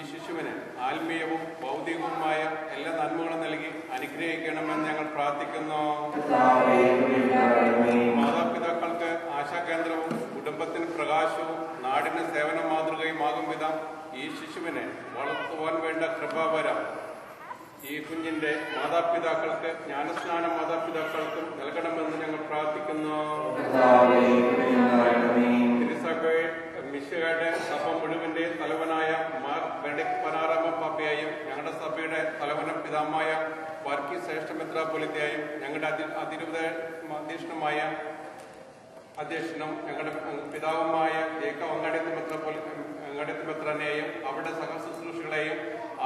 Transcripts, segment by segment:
ഈ ശിശുവിന് ആത്മീയവും ഭൗതികവുമായ എല്ലാ നന്മകളും നൽകി അനുഗ്രഹിക്കണമെന്ന് ഞങ്ങൾ പ്രാർത്ഥിക്കുന്നു. മാതാപിതാക്കൾക്ക് ആശാകേന്ദ്രവും കുടുംബത്തിന് പ്രകാശവും നാടിന് സേവന മാതൃകയുമാകും വിധം ഈ ശിശുവിനെ വളർത്തുവാൻ വേണ്ട കൃപാവരം ഈ കുഞ്ഞിന്റെ മാതാപിതാക്കൾക്ക് ജ്ഞാനസ്നാനം മാതാപിതാക്കൾക്കും നൽകണമെന്ന് ഞങ്ങൾ പ്രാർത്ഥിക്കുന്നു. മിശിഹായുടെ സഭ മുഴുവന്റെ തലവനായ മാർ ബെനഡിക്ട് 16 പാപ്പയായും ഞങ്ങളുടെ സഭയുടെ തലവനും പിതാമായ വർഗീസ് ശ്രേഷ്ഠ മെത്രാപ്പൊലീത്തയായും ഞങ്ങളുടെ അധ്യക്ഷനുമായ അധ്യക്ഷനും ഞങ്ങളുടെ പിതാവുമായ ജേക്കബ് അങ്ങാടിയത്ത് മെത്രാനെയും അവരുടെ സഹശുശ്രൂഷകളെയും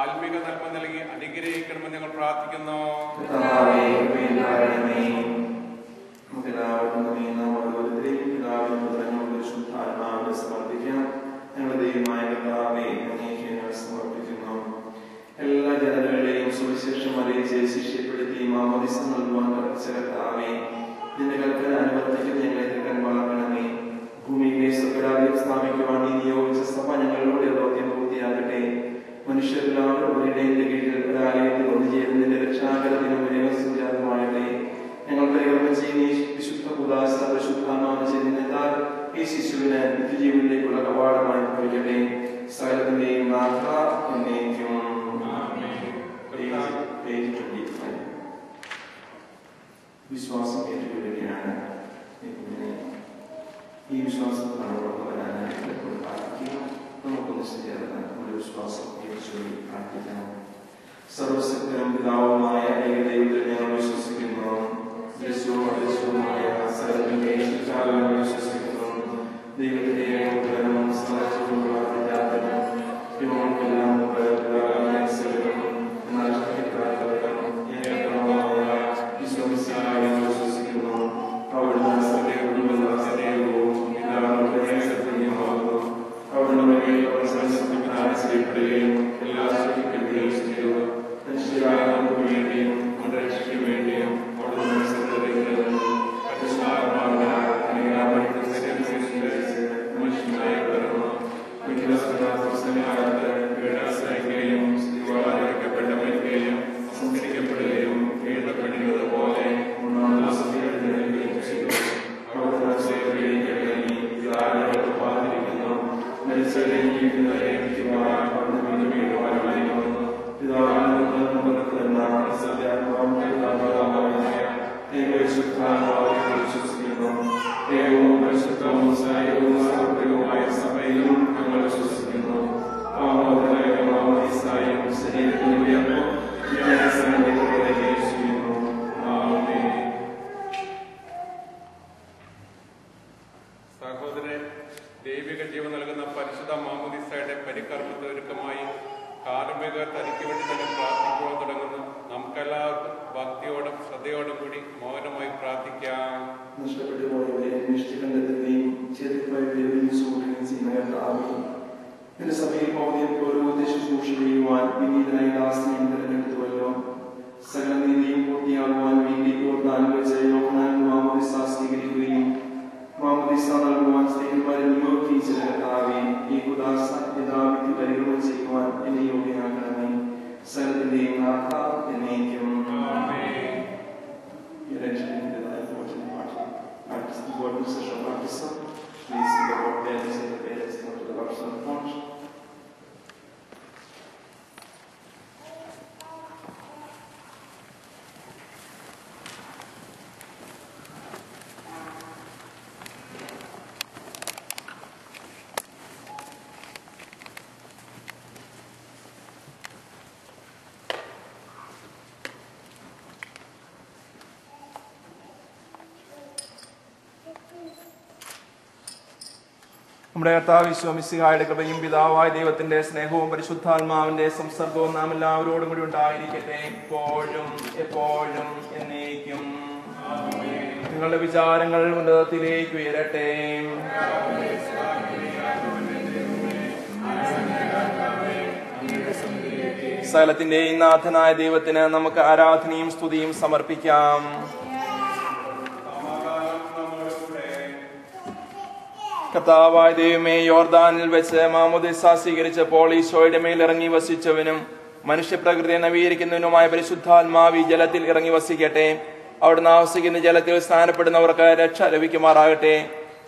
ആത്മീക നന്മ നൽകി അനുഗ്രഹിക്കണമെന്ന് ഞങ്ങൾ പ്രാർത്ഥിക്കുന്നു. എല്ലാ ജനതകളെയും സുവിശേഷം അറിയിച്ച് ശിഷ്യപ്പെടുത്തി മാമോദിസ നൽകുവാൻ കൽപ്പിച്ച കർത്താവേ, നിന്റെ കൽപ്പന അനുവർത്തിക്കുന്ന ഞങ്ങളെ തികൻ വളർത്തണമേ. ഭൂമിയിലെ സ്വരാജ്യം സ്ഥാപിക്കുവാൻ നീ നിയോഗിച്ച സഭ ഞങ്ങളുടെ ദൗത്യം പൂർത്തിയാകട്ടെ. മനുഷ്യരെല്ലാവരും ഒരിടയുടെ കീഴിൽ ഒരാലയത്തിൽ ഒന്നുചേരുന്നതിന്റെ രക്ഷാകരത്തിനും സുജാതമാകട്ടെ. ഞങ്ങൾ പരികർമ്മിച്ച് ഈ വിശുദ്ധ ഉദാസ പരിശുദ്ധാത്മാവിന്റെ ചൈതന്യത്താൽ ഈ ശിശുവിന് നിത്യജീവനിലേക്കുള്ള കവാടമായി ഭവിക്കട്ടെ. സകലത്തിന്റെയും നാഥ എന്നേക്കും. വിശ്വാസം ഏറ്റുകൊള്ളുകയാണ്. ഈ വിശ്വാസത്തിലാണ് വളർന്നു വരാനായിട്ട് പ്രാർത്ഥിക്കുക. നമുക്കൊന്ന് ചേർന്ന് നമ്മുടെ വിശ്വാസം ഏറ്റുചൊല്ലി പ്രാർത്ഥിക്കണം. സർവശക്തനും പിതാവുമായ ഏകദൈവത്തിൽ ഞങ്ങൾ വിശ്വസിക്കുന്നു. വിശ്വസിക്കുന്നു. ദൈവത്തിന്റെ ഏകോപനവും സഹജവുമുള്ള വിദ്യാർത്ഥികളും യുവങ്ങൾക്കെല്ലാം വിശ്വസിക്കുന്നു. സഹോദരൻ, ദൈവിക ജീവൻ നൽകുന്ന പരിശുദ്ധ മാമോദിസയുടെ പരികർമ്മത്തെ ഒരുക്കമായി കാർമ്മിക തനിക്ക് വേണ്ടി തന്നെ പ്രാർത്ഥിക്കുവാൻ തുടങ്ങുന്നു. നമുക്കെല്ലാവർക്കും ഭക്തിയോടും ശ്രദ്ധയോടും കൂടി മൗനമായി പ്രാർത്ഥിക്കാം. നഷ്ടപ്പെട്ടു പോയവരെ അന്വേഷിച്ച് കണ്ടെത്തുകയും ചെയ്തിപ്പോയവരെ ചെയ്യുന്ന എന്റെ സഭയിൽ ഓരോ ശുശ്രൂഷ ചെയ്യുവാൻ വിനീതനായി ദാസനെയും തിരഞ്ഞെടുത്തുവല്ലോ. സകല നീതിയും പൂർത്തിയാകുവാൻ വേണ്ടി മാമോദിസ സ്വീകരിക്കുകയും മാമോദിസ നൽകുവാൻ സ്ത്രീകന്മാരെ നിയോഗിച്ച കർത്താവേ, ഈ കുദാസ യഥാവിധി പരിഗണന ചെയ്യുവാൻ എന്നെ യോഗ്യനാക്കണമേ. സകലത്തിന്റെയും നാഥ എന്നേക്കും. നമ്മുടെ കർത്താവ് ഈശോ മിശിഹായുടെ കൃപയും പിതാവായ ദൈവത്തിന്റെ സ്നേഹവും പരിശുദ്ധാത്മാവിന്റെ സംസർഗവും നാം എല്ലാവരോടും കൂടി ഉണ്ടായിരിക്കട്ടെ, എപ്പോഴും എപ്പോഴും എന്നേക്കും. നിങ്ങളുടെ വിചാരങ്ങൾ ഉന്നതത്തിലേക്ക് ഉയരട്ടെ. സകലത്തിന്റെയും നാഥനായ ദൈവത്തിന് നമുക്ക് ആരാധനയും സ്തുതിയും സമർപ്പിക്കാം. കർത്താവായ ദൈവമേ, യോർദാനിൽ വെച്ച് മാമോദിസ സ്വീകരിച്ചപ്പോൾ ഈശോയുടെ മേൽ ഇറങ്ങി വസിച്ചവനും മനുഷ്യപ്രകൃതിയെ നവീകരിക്കുന്നതിനുമായ പരിശുദ്ധാത്മാവ് ഈ ജലത്തിൽ ഇറങ്ങി വസിക്കട്ടെ. അവിടുന്ന് ആവസിക്കുന്ന ജലത്തിൽ സ്നാനപ്പെടുന്നവർക്ക് രക്ഷ ലഭിക്കുമാറാകട്ടെ.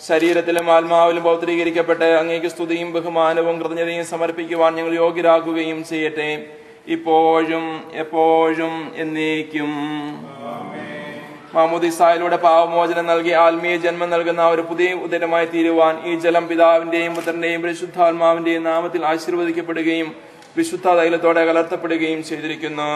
ശരീരത്തിലും ആത്മാവിലും പൗത്രീകരിക്കപ്പെട്ട് അങ്ങേക്ക് സ്തുതിയും ബഹുമാനവും കൃതജ്ഞതയും സമർപ്പിക്കുവാൻ ഞങ്ങൾ യോഗ്യരാകുകയും ചെയ്യട്ടെ, ഇപ്പോഴും എപ്പോഴും എന്നേക്കും. മാമോദിസായിലൂടെ പാപമോചനം നൽകി ആത്മീയ ജന്മം നൽകുന്ന ഒരു പുതിയ ഉദരമായി തീരുവാൻ ഈ ജലം പിതാവിന്റെയും പുത്രന്റെയും പരിശുദ്ധാത്മാവിന്റെയും നാമത്തിൽ ആശീർവദിക്കപ്പെടുകയും വിശുദ്ധ തൈലത്തോടെ കലർത്തപ്പെടുകയും ചെയ്തിരിക്കുന്നു.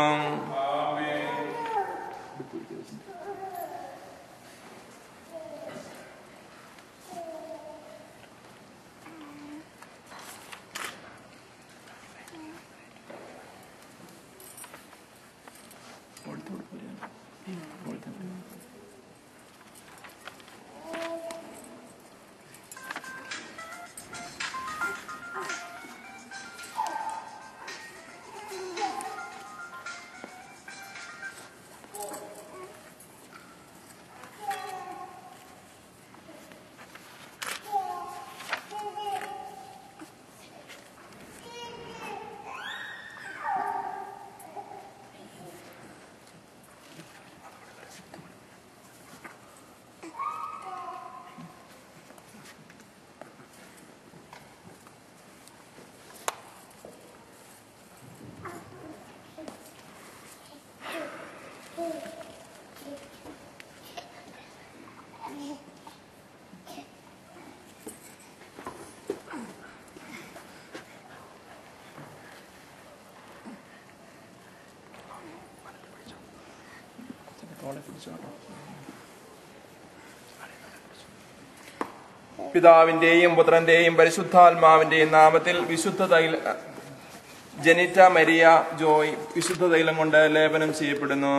പിതാവിന്റെയും പുത്രന്റെയും പരിശുദ്ധാത്മാവിന്റെയും നാമത്തിൽ വിശുദ്ധ തൈല ജനിറ്റ മരിയ ജോയ് വിശുദ്ധ തൈലം കൊണ്ട് ലേപനം ചെയ്യപ്പെടുന്നു.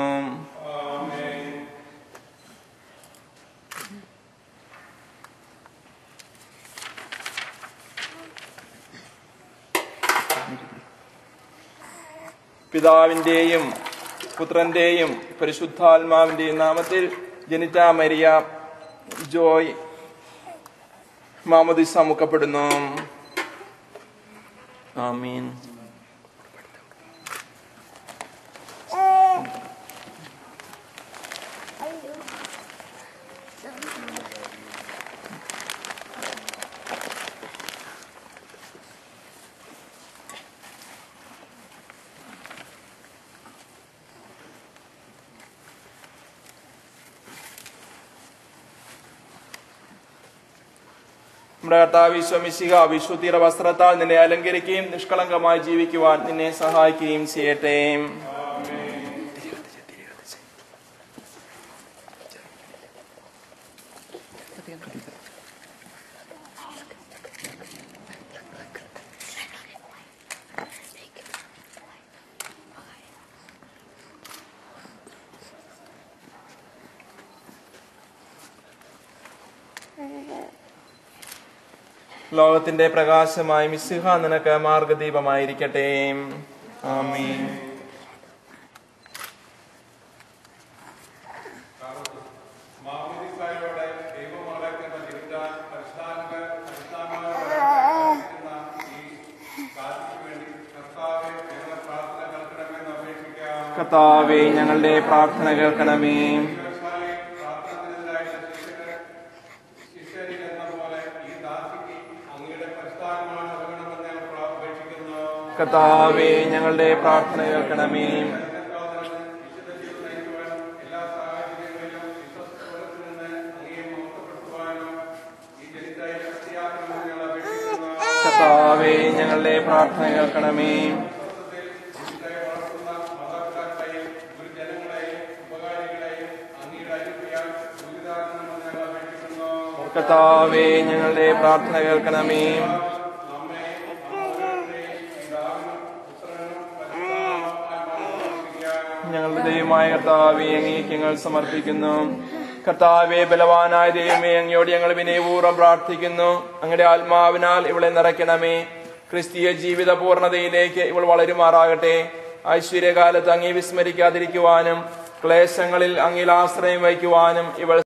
പിതാവിന്റെയും പുത്രന്റെയും പരിശുദ്ധാത്മാവിന്റെയും നാമത്തിൽ ജനിറ്റ മരിയ ജോയ് മാമോദിസ മുക്കപ്പെടുന്നു. ആമീൻ. നമ്മുടെ കർത്താവ് ഈശോ മിശിഹ വിശുദ്ധിയുടെ വസ്ത്രത്താൽ നിന്നെ അലങ്കരിക്കുകയും നിഷ്കളങ്കമായി ജീവിക്കുവാൻ നിന്നെ സഹായിക്കുകയും ചെയ്യട്ടെ. ലോകത്തിന്റെ പ്രകാശമായി മിശിഹ നിനക്ക് മാർഗദീപമായിരിക്കട്ടെ. ആമീൻ. കർത്താവേ, ഞങ്ങളുടെ പ്രാർത്ഥന കേൾക്കണമേ. കർത്താവേ, ഞങ്ങളുടെ പ്രാർത്ഥന കേൾക്കണമേ. കർത്താവേ, ഞങ്ങളുടെ പ്രാർത്ഥന കേൾക്കണമേ. കർത്താവേ, ഞങ്ങളുടെ പ്രാർത്ഥന കേൾക്കണമേ. ഞങ്ങളുടെ ദൈവമായ കർത്താവേ, അങ്ങേക്ക് ഞങ്ങൾ സമർപ്പിക്കുന്നു. കർത്താവേ, ബലവാനായ ദൈവമേ, അങ്ങയോട് ഞങ്ങൾ വിനയപൂർവ്വം പ്രാർത്ഥിക്കുന്നു. അങ്ങയുടെ ആത്മാവിനാൽ ഇവളെ നിറയ്ക്കണമേ. ക്രിസ്തീയ ജീവിത പൂർണ്ണതയിലേക്ക് ഇവൾ വളരുമാറാകട്ടെ. ഐശ്വര്യകാലത്ത് അങ്ങേ വിസ്മരിക്കാതിരിക്കുവാനും ക്ലേശങ്ങളിൽ അങ്ങിൽ ആശ്രയം വയ്ക്കുവാനും ഇവൾ